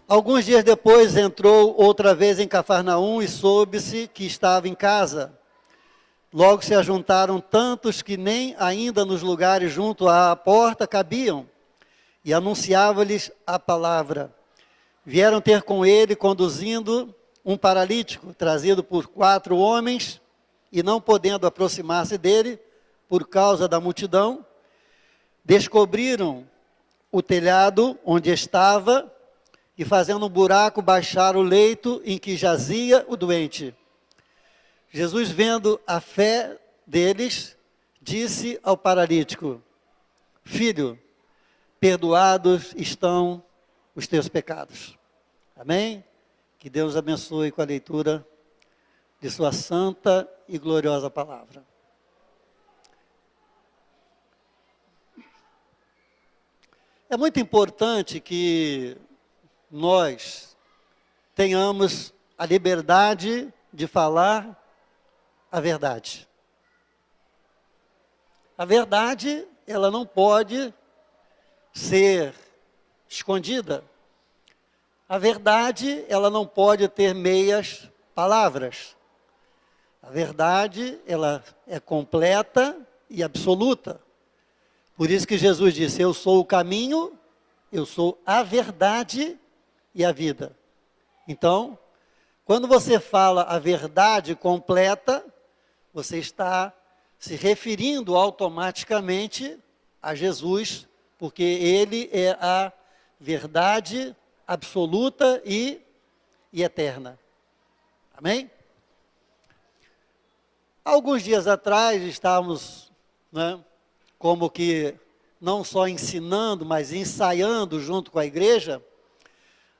Alguns dias depois entrou outra vez em Cafarnaum e soube-se que estava em casa. Logo se ajuntaram tantos que nem ainda nos lugares junto à porta cabiam, e anunciava-lhes a palavra. Vieram ter com ele, conduzindo um paralítico, trazido por 4 homens, e não podendo aproximar-se dele, por causa da multidão, descobriram o telhado onde estava, e fazendo um buraco, baixaram o leito em que jazia o doente. Jesus, vendo a fé deles, disse ao paralítico: Filho, perdoados estão os teus pecados. Amém? Que Deus abençoe com a leitura de sua santa e gloriosa palavra. É muito importante que nós tenhamos a liberdade de falar a verdade. A verdade, ela não pode ser escondida. A verdade, ela não pode ter meias palavras. A verdade, ela é completa e absoluta. Por isso que Jesus disse: eu sou o caminho, eu sou a verdade e a vida. Então, quando você fala a verdade completa, você está se referindo automaticamente a Jesus, porque Ele é a verdade absoluta e eterna. Amém? Alguns dias atrás estávamos, como que não só ensinando, mas ensaiando junto com a igreja,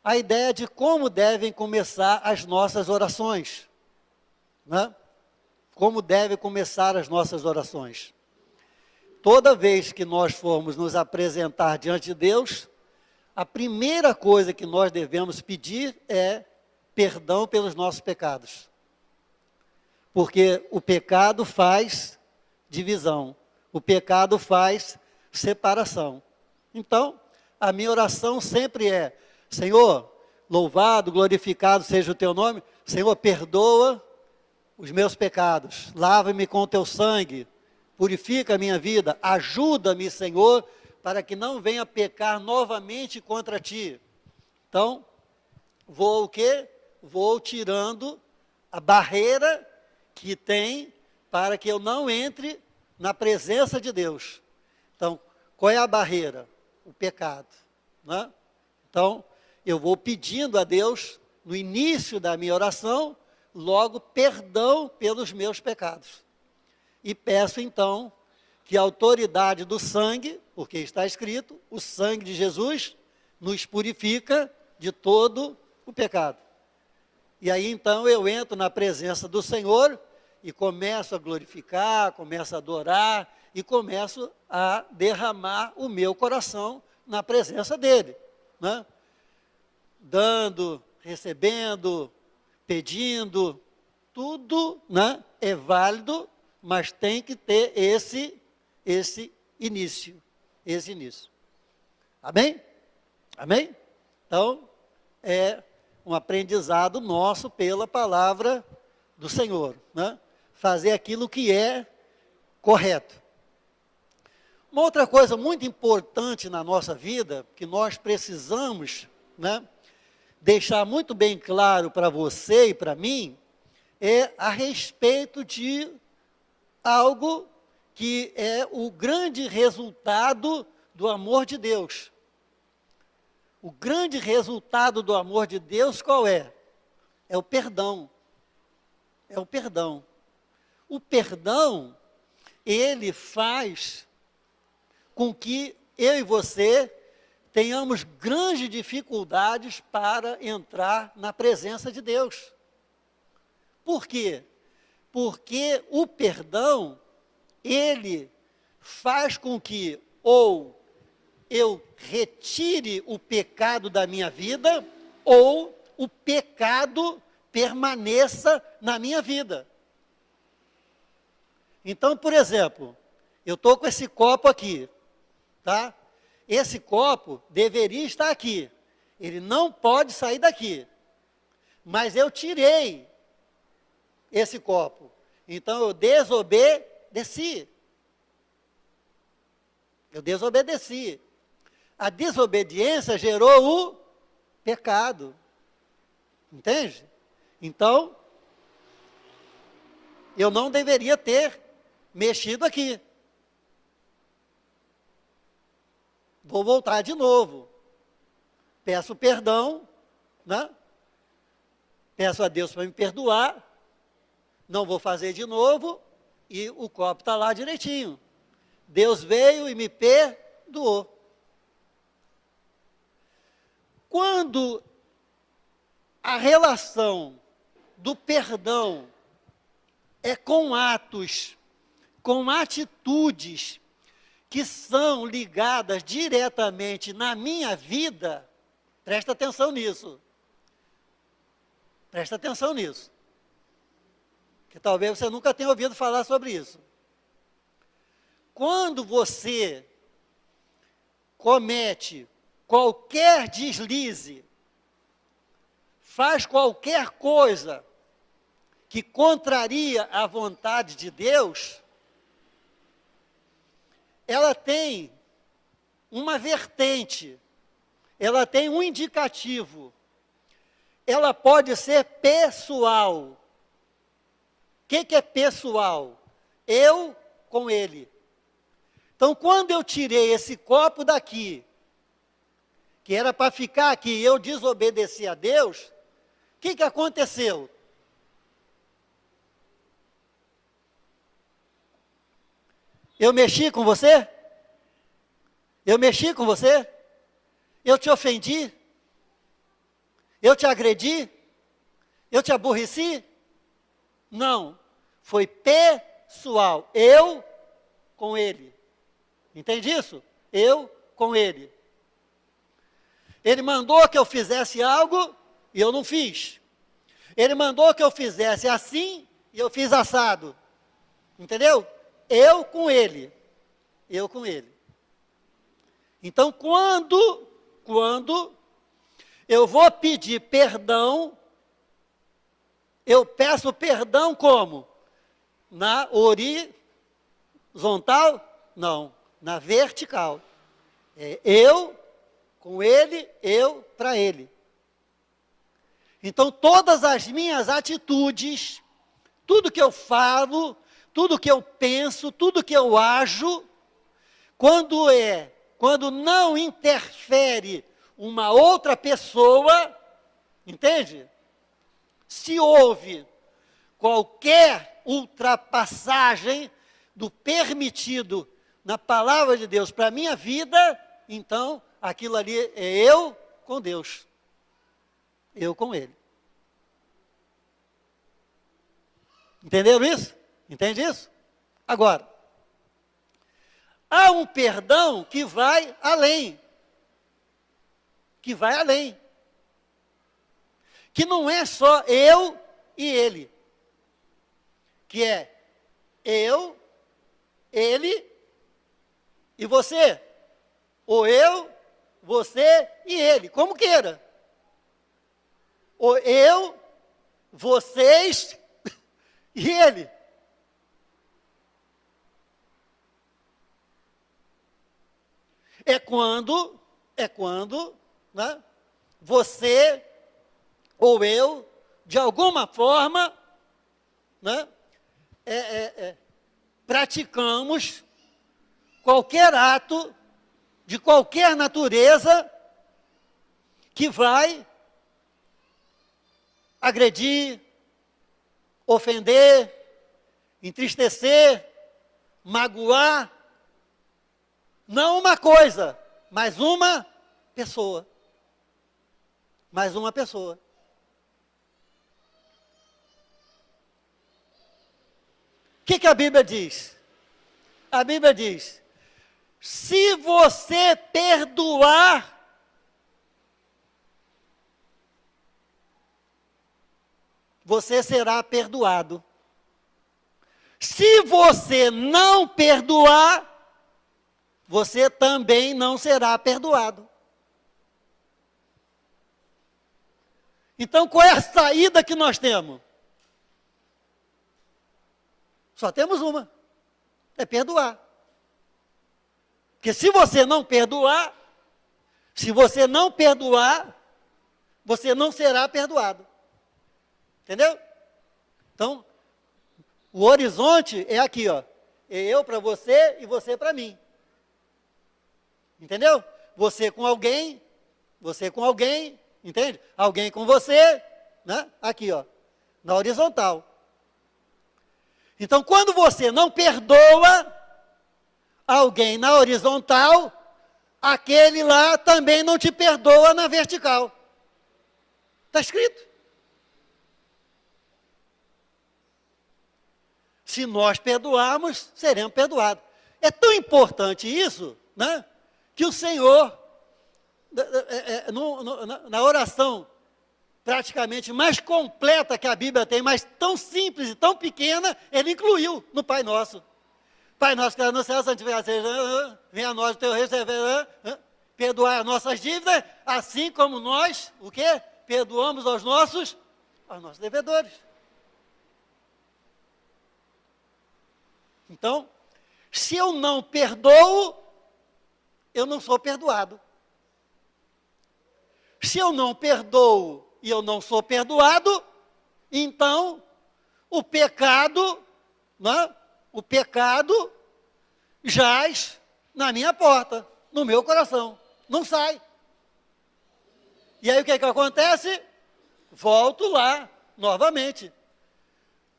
a ideia de como devem começar as nossas orações. Como devem começar as nossas orações. Toda vez que nós formos nos apresentar diante de Deus, a primeira coisa que nós devemos pedir é perdão pelos nossos pecados. Porque o pecado faz divisão, o pecado faz separação. Então, a minha oração sempre é: Senhor, louvado, glorificado seja o teu nome. Senhor, perdoa os meus pecados, lava-me com o teu sangue, purifica a minha vida, ajuda-me, Senhor, para que não venha pecar novamente contra ti. Então, vou o quê? Vou tirando a barreira que tem para que eu não entre na presença de Deus. Então, qual é a barreira? O pecado. Então, eu vou pedindo a Deus, no início da minha oração, logo perdão pelos meus pecados. E peço então que a autoridade do sangue, porque está escrito, o sangue de Jesus nos purifica de todo o pecado. E aí então eu entro na presença do Senhor e começo a glorificar, começo a adorar e começo a derramar o meu coração na presença dele. Dando, recebendo, pedindo, tudo é válido, mas tem que ter esse início. Amém? Amém? Então, é um aprendizado nosso pela palavra do Senhor. Fazer aquilo que é correto. Uma outra coisa muito importante na nossa vida, que nós precisamos deixar muito bem claro para você e para mim, é a respeito de algo que é o grande resultado do amor de Deus. O grande resultado do amor de Deus qual é? É o perdão. É o perdão. O perdão, ele faz com que eu e você tenhamos grandes dificuldades para entrar na presença de Deus. Por quê? Porque o perdão, ele faz com que ou eu retire o pecado da minha vida, ou o pecado permaneça na minha vida. Então, por exemplo, eu estou com esse copo aqui, tá? Esse copo deveria estar aqui. Ele não pode sair daqui. Mas eu tirei esse copo. Então eu desobedeci. Eu desobedeci. A desobediência gerou o pecado. Entende? Então, eu não deveria ter mexido aqui. Vou voltar de novo. Peço perdão, né? Peço a Deus para me perdoar. Não vou fazer de novo. E o copo está lá direitinho. Deus veio e me perdoou. Quando a relação do perdão é com atos, com atitudes que são ligadas diretamente na minha vida, presta atenção nisso. Presta atenção nisso. Que talvez você nunca tenha ouvido falar sobre isso. Quando você comete qualquer deslize, faz qualquer coisa que contraria a vontade de Deus, ela tem uma vertente, ela tem um indicativo, ela pode ser pessoal. O que é pessoal? Eu com ele. Então, quando eu tirei esse copo daqui, que era para ficar aqui, e eu desobedeci a Deus, o que aconteceu? Eu mexi com você? Eu mexi com você? Eu te ofendi? Eu te agredi? Eu te aborreci? Não, foi pessoal, eu com ele. Entende isso? Eu com ele. Ele mandou que eu fizesse algo e eu não fiz. Ele mandou que eu fizesse assim e eu fiz assado. Entendeu? Eu com ele. Eu com ele. Então, quando eu vou pedir perdão, eu peço perdão como? Na horizontal? Não, na vertical. É eu com ele, eu para ele. Então, todas as minhas atitudes, tudo que eu falo, tudo que eu penso, tudo que eu ajo, quando não interfere uma outra pessoa, entende? Se houve qualquer ultrapassagem do permitido na palavra de Deus para a minha vida, então aquilo ali é eu com Deus. Eu com ele. Entenderam isso? Entende isso? Agora, há um perdão que vai além. Que vai além. Que não é só eu e ele. Que é eu, ele e você. Ou eu, você e ele. Como queira. Ou eu, vocês e ele. É quando, né, você ou eu, de alguma forma, né, praticamos qualquer ato de qualquer natureza que vai agredir, ofender, entristecer, magoar, não uma coisa, mas uma pessoa. Mais uma pessoa. O que a Bíblia diz? A Bíblia diz, se você perdoar, você será perdoado. Se você não perdoar, você também não será perdoado. Então, qual é a saída que nós temos? Só temos uma, é perdoar. Porque se você não perdoar, você não será perdoado. Entendeu? Então, o horizonte é aqui, ó. É eu para você e você para mim. Entendeu? Você com alguém, entende? Alguém com você, né? Aqui, ó, na horizontal. Então, quando você não perdoa alguém na horizontal, aquele lá também não te perdoa na vertical. Está escrito. Se nós perdoarmos, seremos perdoados. É tão importante isso, né? Que o Senhor, na oração praticamente mais completa que a Bíblia tem, mas tão simples e tão pequena, ele incluiu no Pai Nosso. Pai nosso que está no céu, santificado seja, venha a nós o teu reino, perdoar as nossas dívidas, assim como nós, o quê? Perdoamos aos nossos devedores. Então, se eu não perdoo, eu não sou perdoado. Se eu não perdoo e eu não sou perdoado, então o pecado, né? O pecado jaz na minha porta, no meu coração, não sai. E aí o que acontece? Volto lá novamente.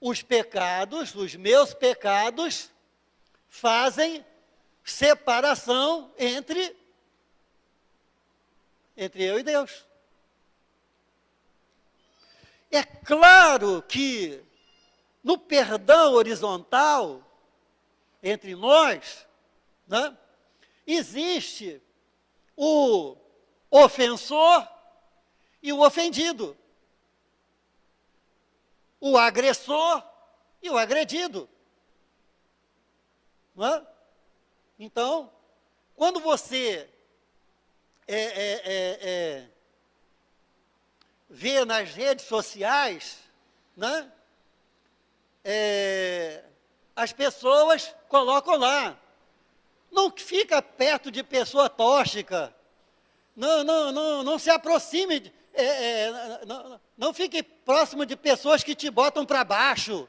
Os pecados, os meus pecados, fazem separação entre eu e Deus. É claro que no perdão horizontal entre nós, né, existe o ofensor e o ofendido, o agressor e o agredido. Não é? Então, quando você vê nas redes sociais, né, as pessoas colocam lá, não fica perto de pessoa tóxica, não se aproxime, não fique próximo de pessoas que te botam para baixo,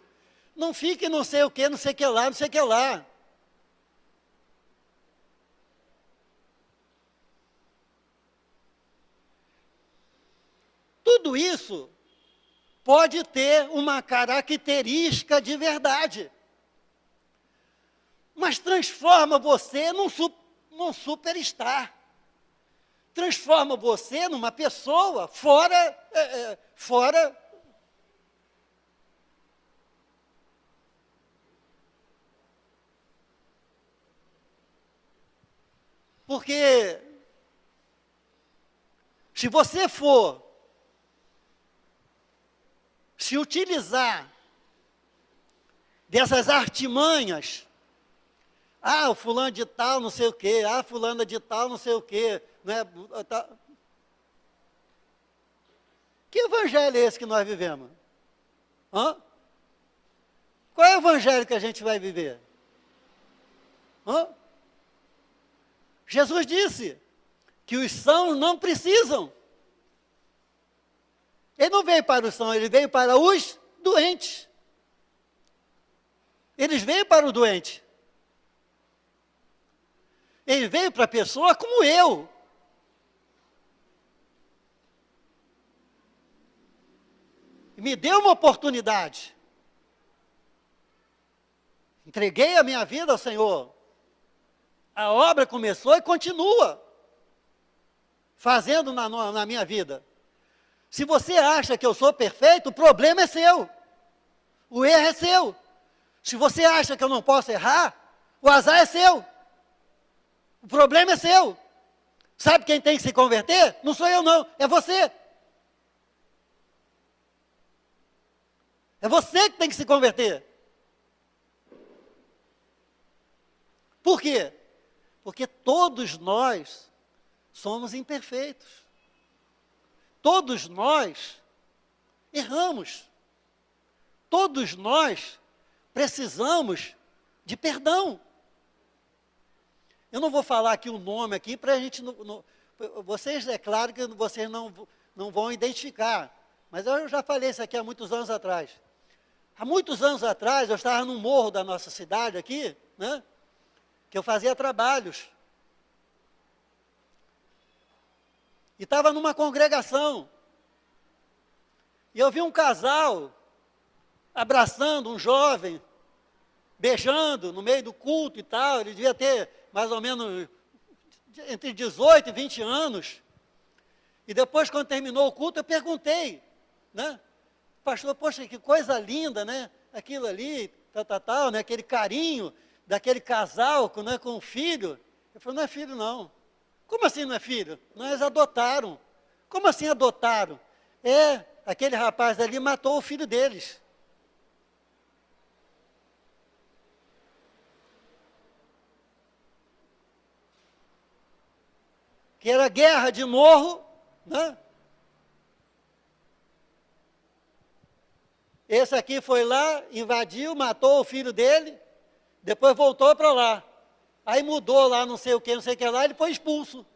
não fique não sei o que, não sei o que lá, não sei o que lá. Tudo isso pode ter uma característica de verdade, mas transforma você num superstar, transforma você numa pessoa fora. Porque se você for se utilizar dessas artimanhas, o fulano de tal não sei o quê, fulana de tal não sei o quê, né? Que evangelho é esse que nós vivemos? Qual é o evangelho que a gente vai viver? Jesus disse que os sãos não precisam. Ele não veio para os sãos, ele veio para os doentes. Eles veio para o doente. Ele veio para a pessoa como eu. Me deu uma oportunidade. Entreguei a minha vida ao Senhor. A obra começou e continua fazendo na minha vida. Se você acha que eu sou perfeito, o problema é seu. O erro é seu. Se você acha que eu não posso errar, o azar é seu. O problema é seu. Sabe quem tem que se converter? Não sou eu não, é você. É você que tem que se converter. Por quê? Porque todos nós somos imperfeitos. Todos nós erramos. Todos nós precisamos de perdão. Eu não vou falar aqui o nome aqui para a gente vocês, é claro que vocês não vão identificar, mas eu já falei isso aqui há muitos anos atrás. Há muitos anos atrás, eu estava num morro da nossa cidade aqui, né, que eu fazia trabalhos. E estava numa congregação. E eu vi um casal abraçando um jovem, beijando no meio do culto e tal. Ele devia ter mais ou menos entre 18 e 20 anos. E depois, quando terminou o culto, eu perguntei, né? Pastor, poxa, que coisa linda, né? Aquilo ali, tal, né? Aquele carinho daquele casal né, com o filho. Ele falou, não é filho não. Como assim não é filho? Não, eles adotaram. Como assim adotaram? Aquele rapaz ali matou o filho deles. Que era guerra de morro, né? Esse aqui foi lá, invadiu, matou o filho dele, depois voltou para lá. Aí mudou lá, não sei o que lá, ele foi expulso.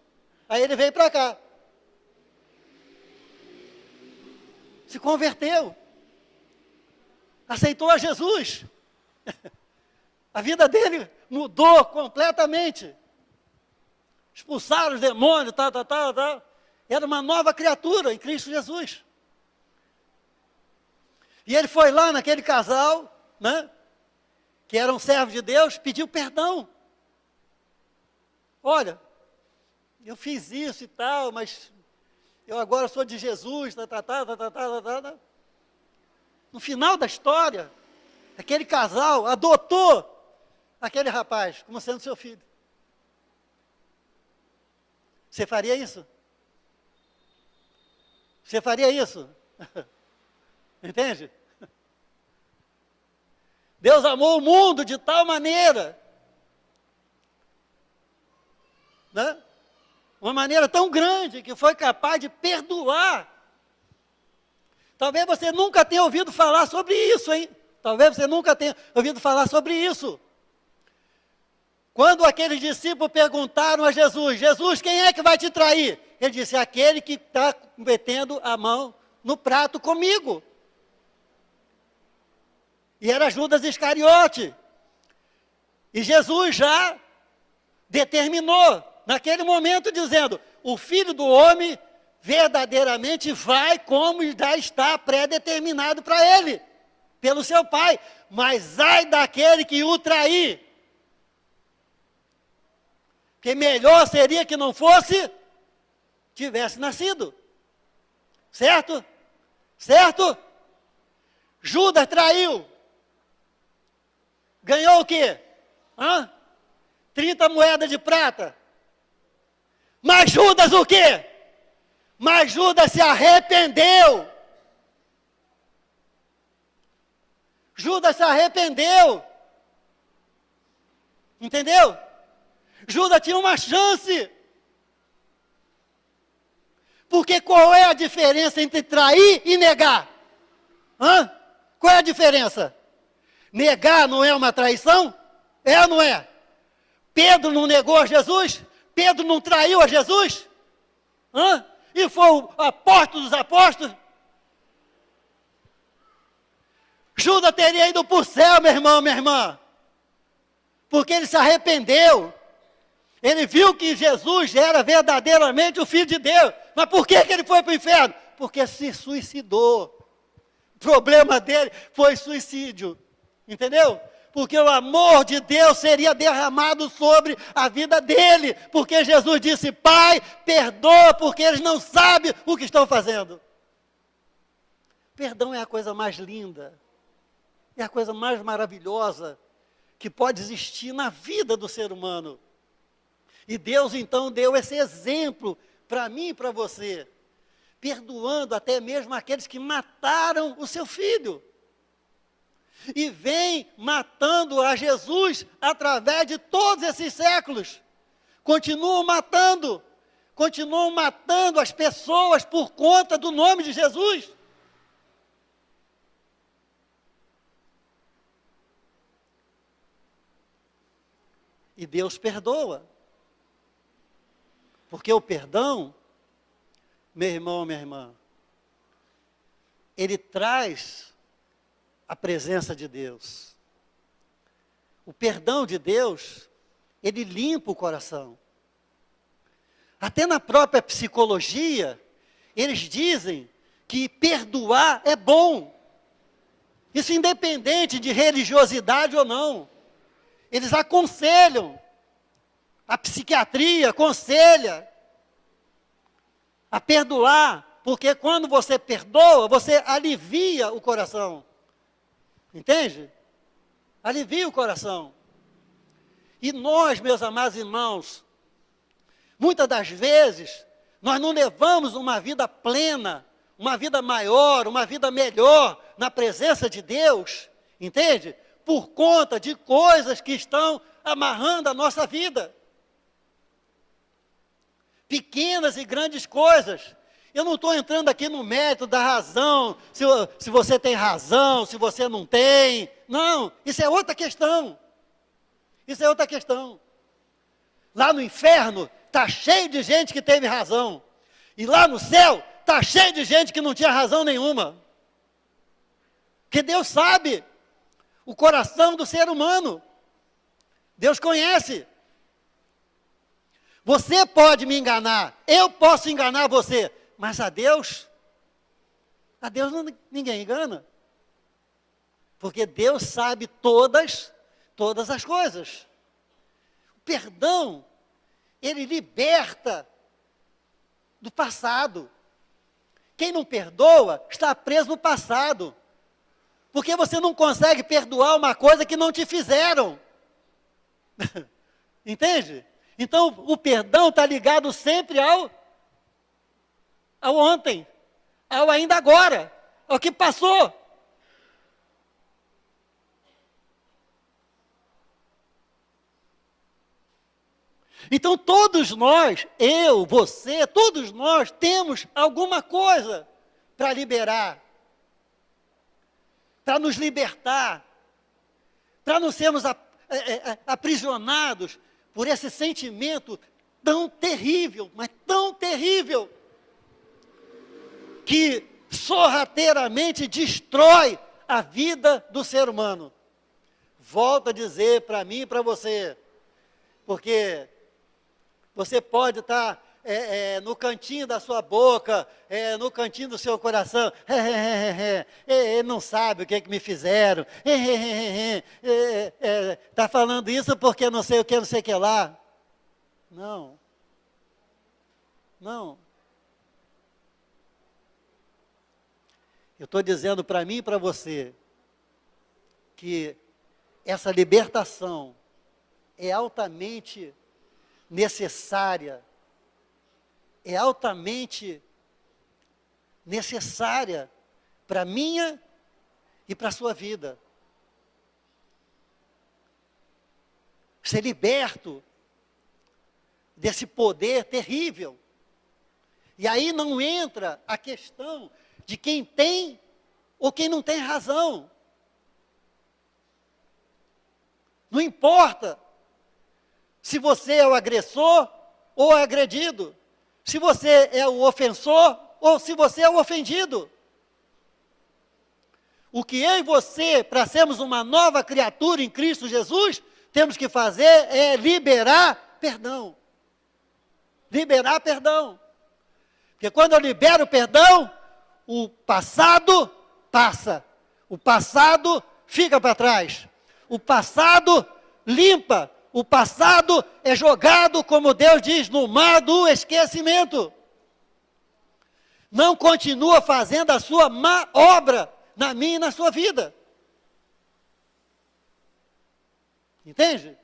Aí ele veio para cá. Se converteu. Aceitou a Jesus. A vida dele mudou completamente. Expulsaram os demônios, tal. Era uma nova criatura em Cristo Jesus. E ele foi lá naquele casal, né, que era um servo de Deus, pediu perdão. Olha, eu fiz isso e tal, mas eu agora sou de Jesus, No final da história, aquele casal adotou aquele rapaz como sendo seu filho. Você faria isso? Você faria isso? Entende? Deus amou o mundo de tal maneira, né? Uma maneira tão grande que foi capaz de perdoar. Talvez você nunca tenha ouvido falar sobre isso, hein? Talvez você nunca tenha ouvido falar sobre isso. Quando aqueles discípulos perguntaram a Jesus, Jesus, quem é que vai te trair? Ele disse, aquele que está metendo a mão no prato comigo. E era Judas Iscariote. E Jesus já determinou, naquele momento, dizendo, o Filho do Homem verdadeiramente vai como já está pré-determinado para ele, pelo seu Pai. Mas ai daquele que o trair. Que melhor seria que não fosse, tivesse nascido. Certo? Certo? Judas traiu. Ganhou o quê? 30 moedas de prata. Mas Judas o quê? Mas Judas se arrependeu. Judas se arrependeu. Entendeu? Judas tinha uma chance. Porque qual é a diferença entre trair e negar? Qual é a diferença? Negar não é uma traição? É ou não é? Pedro não negou a Jesus? Pedro não traiu a Jesus? E foi o apóstolo dos apóstolos? Judas teria ido para o céu, meu irmão, minha irmã. Porque ele se arrependeu. Ele viu que Jesus era verdadeiramente o Filho de Deus. Mas por que ele foi para o inferno? Porque se suicidou. O problema dele foi suicídio. Entendeu? Porque o amor de Deus seria derramado sobre a vida dele. Porque Jesus disse, Pai, perdoa, porque eles não sabem o que estão fazendo. Perdão é a coisa mais linda. É a coisa mais maravilhosa que pode existir na vida do ser humano. E Deus então deu esse exemplo para mim e para você. Perdoando até mesmo aqueles que mataram o seu filho. E vem matando a Jesus através de todos esses séculos. Continuam matando as pessoas por conta do nome de Jesus. E Deus perdoa. Porque o perdão, meu irmão, minha irmã, ele traz a presença de Deus. O perdão de Deus, ele limpa o coração. Até na própria psicologia, eles dizem que perdoar é bom. Isso independente de religiosidade ou não. Eles aconselham. A psiquiatria aconselha a perdoar, porque quando você perdoa, você alivia o coração. Entende? Alivia o coração. E nós, meus amados irmãos, muitas das vezes, nós não levamos uma vida plena, uma vida maior, uma vida melhor na presença de Deus, entende? Por conta de coisas que estão amarrando a nossa vida. Pequenas e grandes coisas. Eu não estou entrando aqui no mérito da razão, se você tem razão, se você não tem. Não, isso é outra questão. Isso é outra questão. Lá no inferno, está cheio de gente que teve razão. E lá no céu, está cheio de gente que não tinha razão nenhuma. Porque Deus sabe o coração do ser humano. Deus conhece. Você pode me enganar, eu posso enganar você, mas a Deus ninguém engana. Porque Deus sabe todas as coisas. O perdão, ele liberta do passado. Quem não perdoa está preso no passado. Porque você não consegue perdoar uma coisa que não te fizeram. Entende? Então, o perdão está ligado sempre ao ontem, ao ainda agora, ao que passou. Então, todos nós, eu, você, todos nós temos alguma coisa para liberar, para nos libertar, para não sermos aprisionados por esse sentimento tão terrível, mas tão terrível, que sorrateiramente destrói a vida do ser humano. Volto a dizer para mim e para você, porque você pode estar no cantinho da sua boca, no cantinho do seu coração, não sabe o que me fizeram, está falando isso porque não sei o que, não sei o que lá. Não. Eu estou dizendo para mim e para você, que essa libertação é altamente necessária, é altamente necessária para a minha e para a sua vida. Ser liberto desse poder terrível. E aí não entra a questão de quem tem ou quem não tem razão. Não importa se você é o agressor ou é agredido. Se você é o ofensor ou se você é o ofendido. O que eu e você, para sermos uma nova criatura em Cristo Jesus, temos que fazer é liberar perdão. Liberar perdão. Porque quando eu libero o perdão, o passado passa. O passado fica para trás. O passado limpa. O passado é jogado, como Deus diz, no mar do esquecimento. Não continua fazendo a sua má obra na minha e na sua vida. Entende?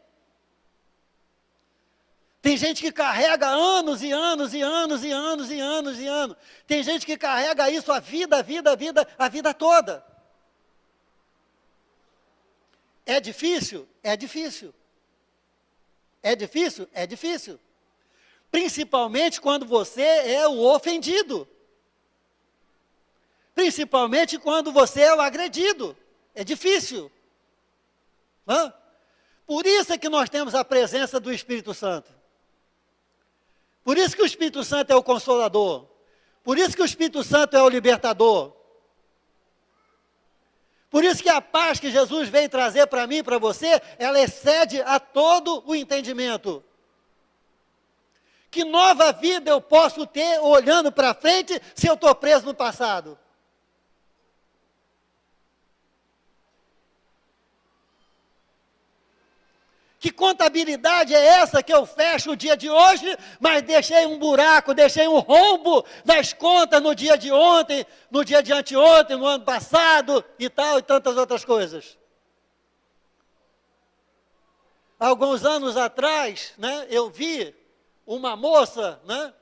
Tem gente que carrega anos e anos e anos e anos e anos e anos. Tem gente que carrega isso a vida toda. É difícil? É difícil. É difícil? É difícil. Principalmente quando você é o ofendido. Principalmente quando você é o agredido. É difícil. Por isso é que nós temos a presença do Espírito Santo. Por isso que o Espírito Santo é o Consolador. Por isso que o Espírito Santo é o Libertador. Por isso que a paz que Jesus veio trazer para mim e para você, ela excede a todo o entendimento. Que nova vida eu posso ter olhando para frente se eu estou preso no passado? Que contabilidade é essa que eu fecho o dia de hoje, mas deixei um buraco, deixei um rombo nas contas no dia de ontem, no dia de anteontem, no ano passado e tal, e tantas outras coisas. Alguns anos atrás, né, eu vi uma moça, né,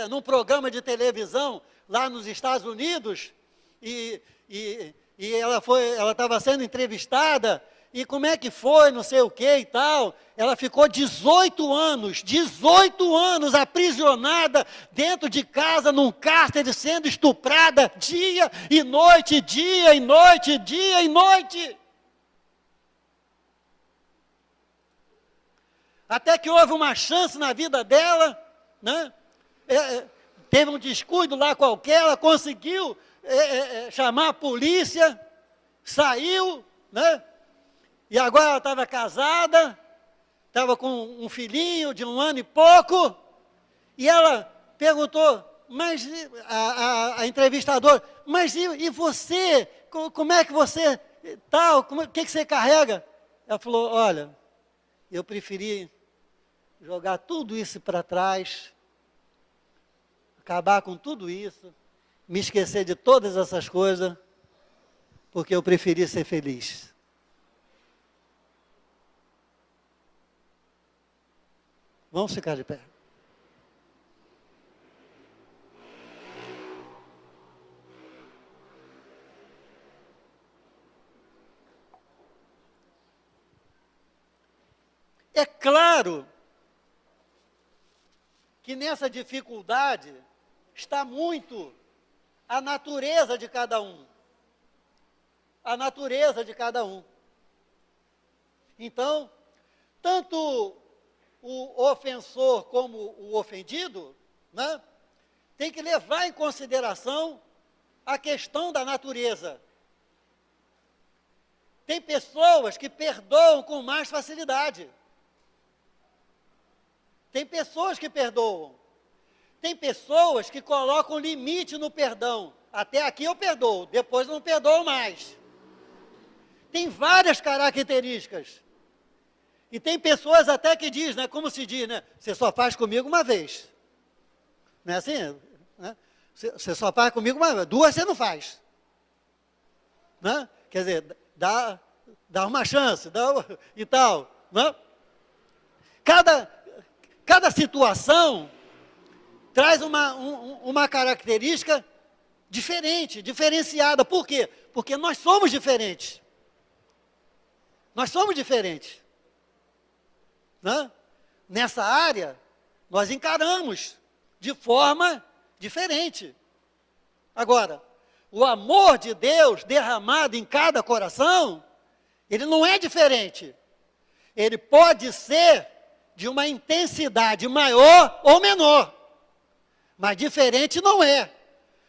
num programa de televisão lá nos Estados Unidos, e ela estava sendo entrevistada. E como é que foi, não sei o que e tal, ela ficou 18 anos aprisionada dentro de casa, num cárcere, sendo estuprada dia e noite, dia e noite, dia e noite. Até que houve uma chance na vida dela, né? Teve um descuido lá qualquer, ela conseguiu chamar a polícia, saiu, né? E agora ela estava casada, estava com um filhinho de 1 ano e pouco, e ela perguntou, mas a entrevistadora, mas e você, como é que você, tal, o que você carrega? Ela falou, olha, eu preferi jogar tudo isso para trás, acabar com tudo isso, me esquecer de todas essas coisas, porque eu preferi ser feliz. Vamos ficar de pé. É claro que nessa dificuldade está muito a natureza de cada um. A natureza de cada um. Então, tanto o ofensor como o ofendido, né, tem que levar em consideração a questão da natureza. Tem pessoas que perdoam com mais facilidade. Tem pessoas que perdoam. Tem pessoas que colocam limite no perdão. Até aqui eu perdoo, depois não perdoo mais. Tem várias características. E tem pessoas até que diz, né, como se diz, né, você só faz comigo uma vez. Não é assim? Né? Você só faz comigo uma vez, 2 você não faz. Né? Quer dizer, dá uma chance, e tal. Né? Cada situação traz uma característica diferente, diferenciada. Por quê? Porque nós somos diferentes. Nós somos diferentes. Né? Nessa área, nós encaramos de forma diferente. Agora, o amor de Deus derramado em cada coração, ele não é diferente. Ele pode ser de uma intensidade maior ou menor, mas diferente não é.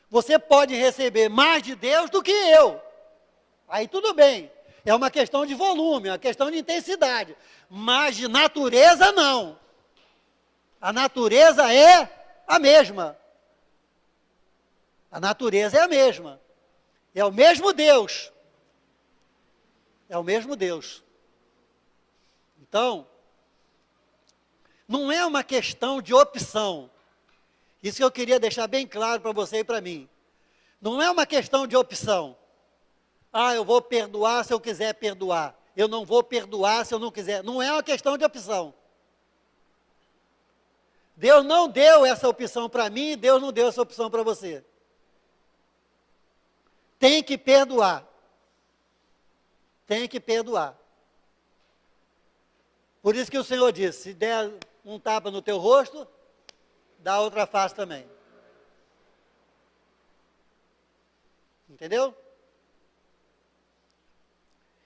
Você pode receber mais de Deus do que eu. Aí tudo bem. É uma questão de volume, é uma questão de intensidade. Mas de natureza, não. A natureza é a mesma. A natureza é a mesma. É o mesmo Deus. É o mesmo Deus. Então, não é uma questão de opção. Isso que eu queria deixar bem claro para você e para mim. Não é uma questão de opção. Ah, eu vou perdoar se eu quiser perdoar. Eu não vou perdoar se eu não quiser. Não é uma questão de opção. Deus não deu essa opção para mim, Deus não deu essa opção para você. Tem que perdoar. Tem que perdoar. Por isso que o Senhor disse, se der um tapa no teu rosto, dá outra face também. Entendeu?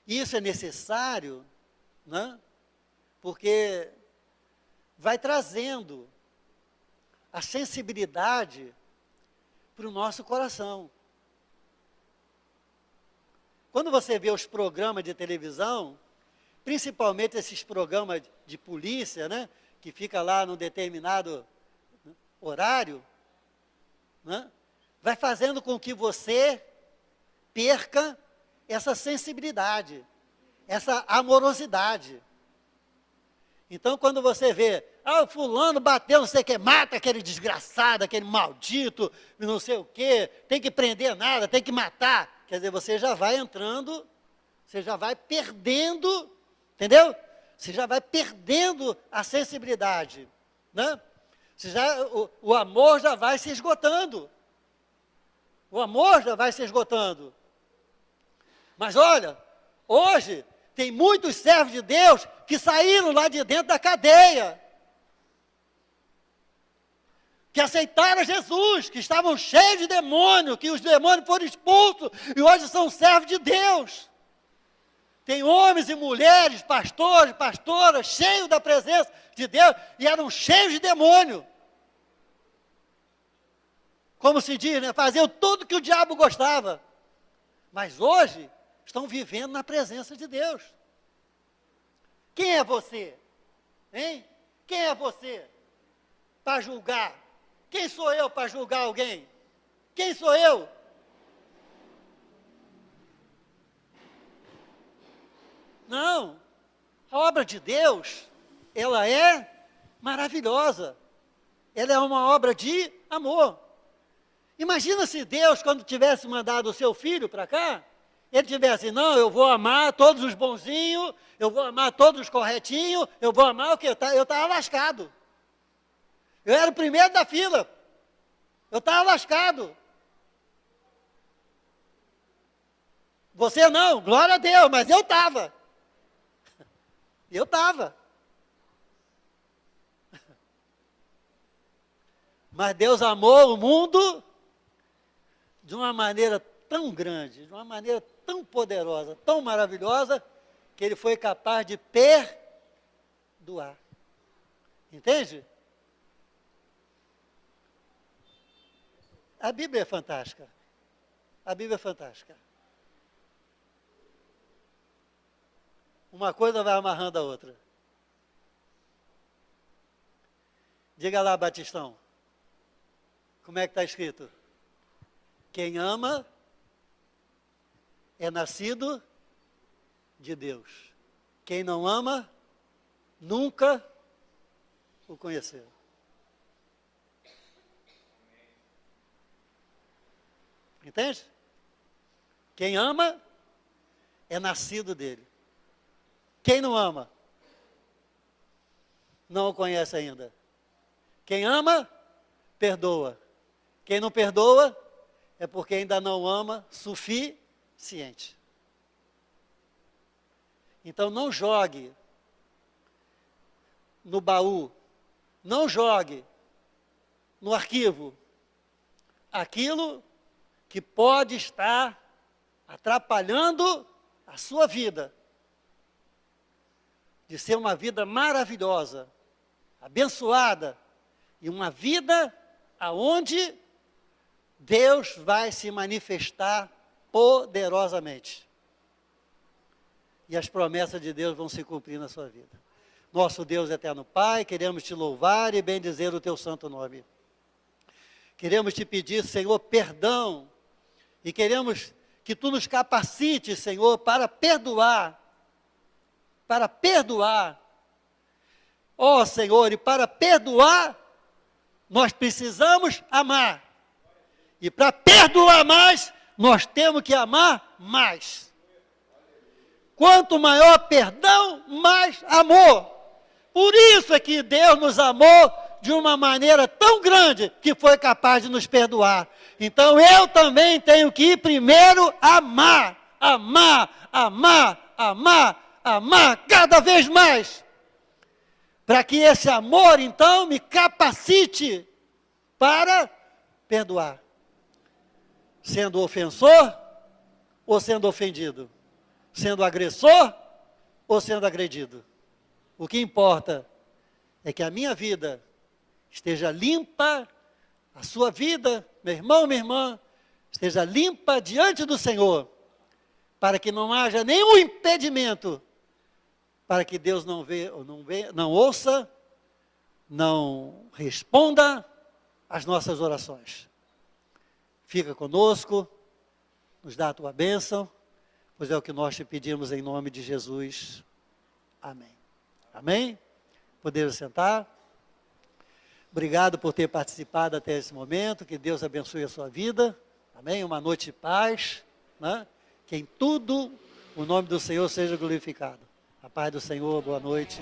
Isso é necessário né? Porque vai trazendo a sensibilidade para o nosso coração. Quando você vê os programas de televisão, principalmente esses programas de polícia, né, que fica lá num determinado horário, né, vai fazendo com que você perca essa sensibilidade, essa amorosidade. Então, quando você vê, o fulano bateu, não sei o que, mata aquele desgraçado, aquele maldito, não sei o que, tem que prender nada, tem que matar. Quer dizer, você já vai entrando, você já vai perdendo, entendeu? Você já vai perdendo a sensibilidade, né? O amor já vai se esgotando. O amor já vai se esgotando. Mas olha, hoje tem muitos servos de Deus que saíram lá de dentro da cadeia, que aceitaram Jesus, que estavam cheios de demônio, que os demônios foram expulsos e hoje são servos de Deus. Tem homens e mulheres, pastores, pastoras, cheios da presença de Deus e eram cheios de demônio. Como se diz, né? Faziam tudo que o diabo gostava. Mas hoje estão vivendo na presença de Deus. Quem é você? Hein? Quem é você para julgar? Quem sou eu para julgar alguém? Quem sou eu? Não. A obra de Deus, ela é maravilhosa. Ela é uma obra de amor. Imagina se Deus, quando tivesse mandado o seu filho para cá, ele tivesse, não, eu vou amar todos os bonzinhos, eu vou amar todos os corretinhos, eu vou amar o quê? Eu estava lascado. Eu era o primeiro da fila. Eu estava lascado. Você não, glória a Deus, mas eu estava. Eu estava. Mas Deus amou o mundo de uma maneira tão grande, de uma maneira tão poderosa, tão maravilhosa, que Ele foi capaz de perdoar. Entende? A Bíblia é fantástica. A Bíblia é fantástica. Uma coisa vai amarrando a outra. Diga lá, Batistão. Como é que está escrito? Quem ama é nascido de Deus. Quem não ama, nunca o conheceu. Entende? Quem ama é nascido dele. Quem não ama, não o conhece ainda. Quem ama, perdoa. Quem não perdoa, é porque ainda não ama suficiente. Então não jogue no baú, não jogue no arquivo aquilo que pode estar atrapalhando a sua vida, de ser uma vida maravilhosa, abençoada, e uma vida aonde Deus vai se manifestar poderosamente. E as promessas de Deus vão se cumprir na sua vida. Nosso Deus eterno Pai, queremos te louvar e bendizer o teu santo nome. Queremos te pedir, Senhor, perdão, e queremos que tu nos capacites, Senhor, para perdoar. Para perdoar. Ó Senhor, e para perdoar, nós precisamos amar. E para perdoar mais, nós temos que amar mais. Quanto maior perdão, mais amor. Por isso é que Deus nos amou de uma maneira tão grande que foi capaz de nos perdoar. Então eu também tenho que primeiro amar, amar, amar, amar, amar cada vez mais. Para que esse amor, então, me capacite para perdoar. Sendo ofensor ou sendo ofendido? Sendo agressor ou sendo agredido. O que importa é que a minha vida esteja limpa, a sua vida, meu irmão, minha irmã, esteja limpa diante do Senhor, para que não haja nenhum impedimento, para que Deus não ouça, não responda às nossas orações. Fica conosco, nos dá a tua bênção, pois é o que nós te pedimos em nome de Jesus. Amém. Amém? Podemos sentar. Obrigado por ter participado até esse momento, que Deus abençoe a sua vida. Amém? Uma noite de paz, né? Que em tudo o nome do Senhor seja glorificado. A paz do Senhor, boa noite.